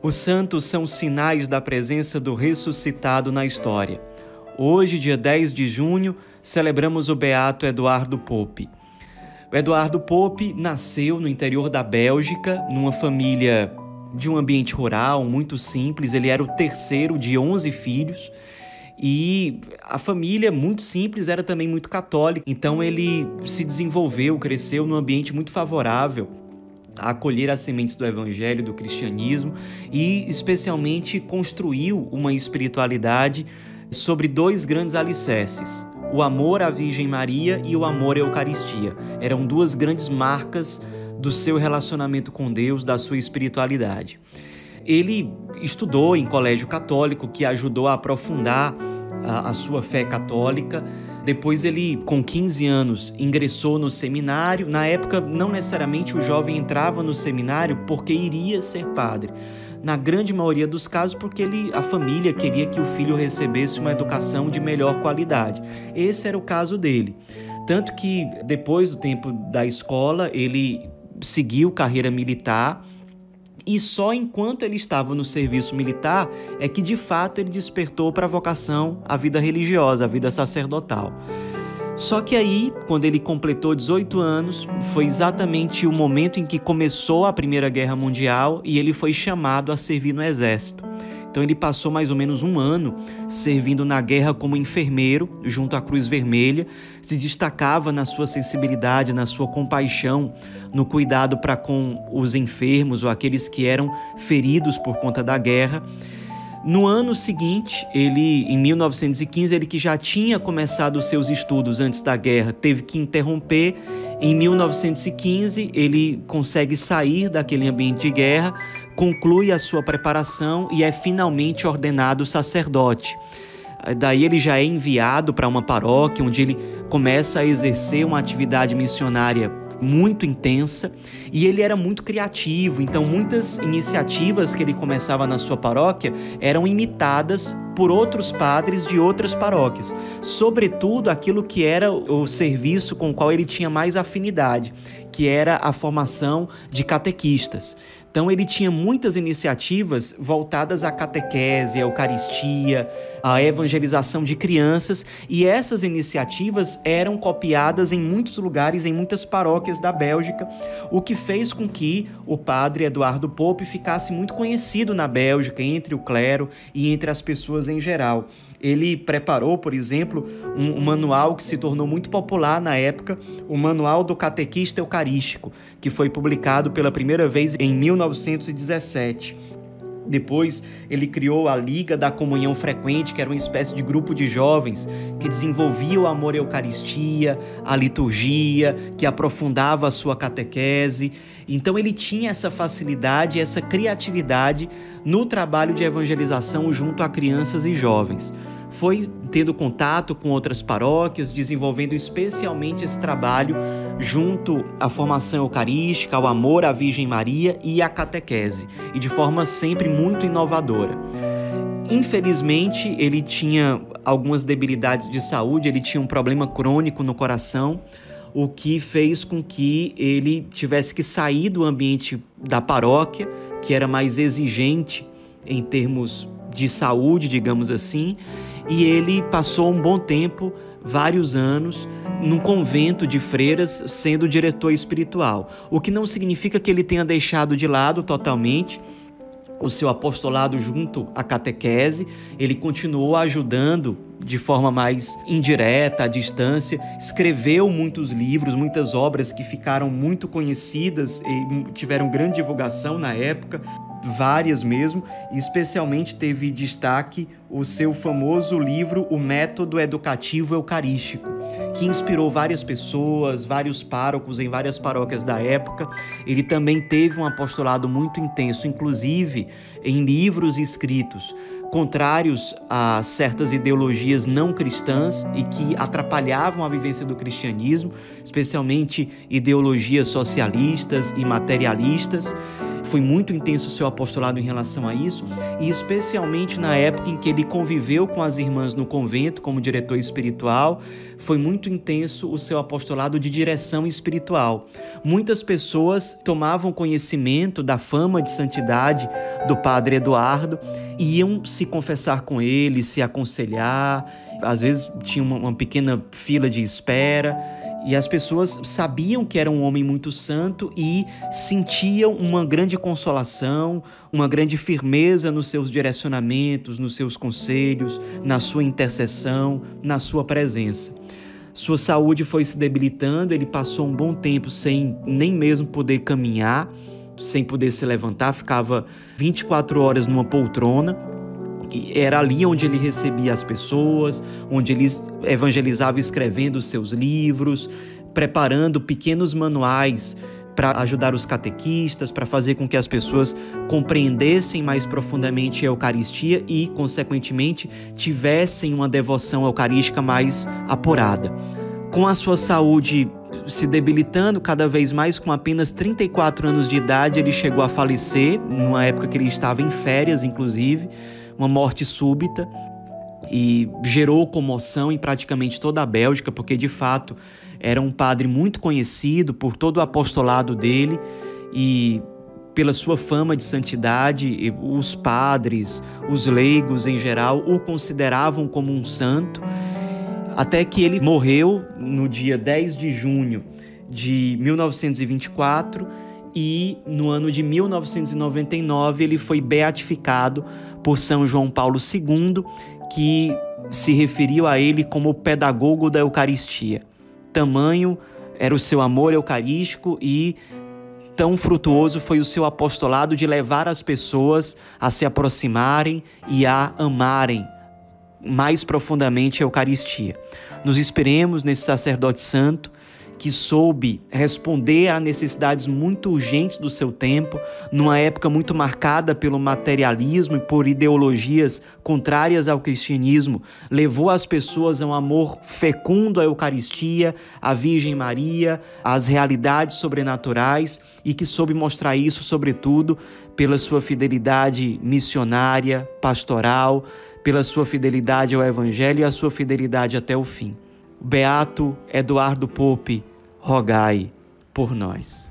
Os santos são sinais da presença do ressuscitado na história. Hoje, dia 10 de junho, celebramos o beato Eduardo Pope. O Eduardo Pope nasceu no interior da Bélgica, numa família de um ambiente rural, muito simples. Ele era o terceiro de 11 filhos e a família, muito simples, era também muito católica. Então ele se desenvolveu, cresceu num ambiente muito favorável a acolher as sementes do evangelho, do cristianismo e especialmente construiu uma espiritualidade sobre dois grandes alicerces: o amor à Virgem Maria e o amor à Eucaristia. Eram duas grandes marcas do seu relacionamento com Deus, da sua espiritualidade. Ele estudou em colégio católico, que ajudou a aprofundar a sua fé católica. Depois ele, com 15 anos, ingressou no seminário. Na época, não necessariamente o jovem entrava no seminário porque iria ser padre. Na grande maioria dos casos, porque a família queria que o filho recebesse uma educação de melhor qualidade. Esse era o caso dele. Tanto que, depois do tempo da escola, ele seguiu carreira militar. E só enquanto ele estava no serviço militar é que, de fato, ele despertou para a vocação à vida religiosa, à vida sacerdotal. Só que aí, quando ele completou 18 anos, foi exatamente o momento em que começou a Primeira Guerra Mundial e ele foi chamado a servir no exército. Então ele passou mais ou menos um ano servindo na guerra como enfermeiro junto à Cruz Vermelha, se destacava na sua sensibilidade, na sua compaixão, no cuidado para com os enfermos ou aqueles que eram feridos por conta da guerra. No ano seguinte, em 1915, ele que já tinha começado os seus estudos antes da guerra, teve que interromper. Em 1915, ele consegue sair daquele ambiente de guerra, conclui a sua preparação e é finalmente ordenado sacerdote. Daí ele já é enviado para uma paróquia, onde ele começa a exercer uma atividade missionária muito intensa, e ele era muito criativo. Então muitas iniciativas que ele começava na sua paróquia eram imitadas por outros padres de outras paróquias, sobretudo aquilo que era o serviço com o qual ele tinha mais afinidade, que era a formação de catequistas. Então ele tinha muitas iniciativas voltadas à catequese, à Eucaristia, à evangelização de crianças, e essas iniciativas eram copiadas em muitos lugares, em muitas paróquias da Bélgica, o que fez com que o padre Eduardo Pope ficasse muito conhecido na Bélgica, entre o clero e entre as pessoas em geral. Ele preparou, por exemplo, um manual que se tornou muito popular na época, o Manual do Catequista Eucarístico, que foi publicado pela primeira vez em 1917. Depois, ele criou a Liga da Comunhão Frequente, que era uma espécie de grupo de jovens que desenvolvia o amor à Eucaristia, a liturgia, que aprofundava a sua catequese. Então, ele tinha essa facilidade, essa criatividade no trabalho de evangelização junto a crianças e jovens. Foi tendo contato com outras paróquias, desenvolvendo especialmente esse trabalho junto à formação eucarística, ao amor à Virgem Maria e à catequese, e de forma sempre muito inovadora. Infelizmente, ele tinha algumas debilidades de saúde, ele tinha um problema crônico no coração, o que fez com que ele tivesse que sair do ambiente da paróquia, que era mais exigente em termos de saúde, digamos assim, e ele passou um bom tempo, vários anos, num convento de freiras, sendo diretor espiritual. O que não significa que ele tenha deixado de lado totalmente o seu apostolado junto à catequese. Ele continuou ajudando de forma mais indireta, à distância, escreveu muitos livros, muitas obras que ficaram muito conhecidas e tiveram grande divulgação na época, várias mesmo, e especialmente teve destaque o seu famoso livro O Método Educativo Eucarístico, que inspirou várias pessoas, vários párocos em várias paróquias da época. Ele também teve um apostolado muito intenso, inclusive em livros escritos contrários a certas ideologias não cristãs e que atrapalhavam a vivência do cristianismo, especialmente ideologias socialistas e materialistas. Foi muito intenso o seu apostolado em relação a isso, e especialmente na época em que ele conviveu com as irmãs no convento como diretor espiritual, foi muito intenso o seu apostolado de direção espiritual. Muitas pessoas tomavam conhecimento da fama de santidade do padre Eduardo e iam se confessar com ele, se aconselhar. Às vezes tinha uma pequena fila de espera, e as pessoas sabiam que era um homem muito santo e sentiam uma grande consolação, uma grande firmeza nos seus direcionamentos, nos seus conselhos, na sua intercessão, na sua presença. Sua saúde foi se debilitando, ele passou um bom tempo sem nem mesmo poder caminhar, sem poder se levantar, ficava 24 horas numa poltrona. E era ali onde ele recebia as pessoas, onde ele evangelizava escrevendo os seus livros, preparando pequenos manuais para ajudar os catequistas, para fazer com que as pessoas compreendessem mais profundamente a Eucaristia e, consequentemente, tivessem uma devoção eucarística mais apurada. Com a sua saúde se debilitando cada vez mais, com apenas 34 anos de idade, ele chegou a falecer, numa época que ele estava em férias, inclusive, uma morte súbita, e gerou comoção em praticamente toda a Bélgica, porque de fato era um padre muito conhecido por todo o apostolado dele e pela sua fama de santidade. Os padres, os leigos em geral, o consideravam como um santo, até que ele morreu no dia 10 de junho de 1924 e no ano de 1999 ele foi beatificado por São João Paulo II, que se referiu a ele como o pedagogo da Eucaristia. Tamanho era o seu amor eucarístico e tão frutuoso foi o seu apostolado de levar as pessoas a se aproximarem e a amarem mais profundamente a Eucaristia. Nos inspiremos nesse sacerdote santo que soube responder a necessidades muito urgentes do seu tempo, numa época muito marcada pelo materialismo e por ideologias contrárias ao cristianismo, levou as pessoas a um amor fecundo à Eucaristia, à Virgem Maria, às realidades sobrenaturais, e que soube mostrar isso, sobretudo, pela sua fidelidade missionária, pastoral, pela sua fidelidade ao Evangelho e a sua fidelidade até o fim. Beato Eduardo Pope, rogai por nós.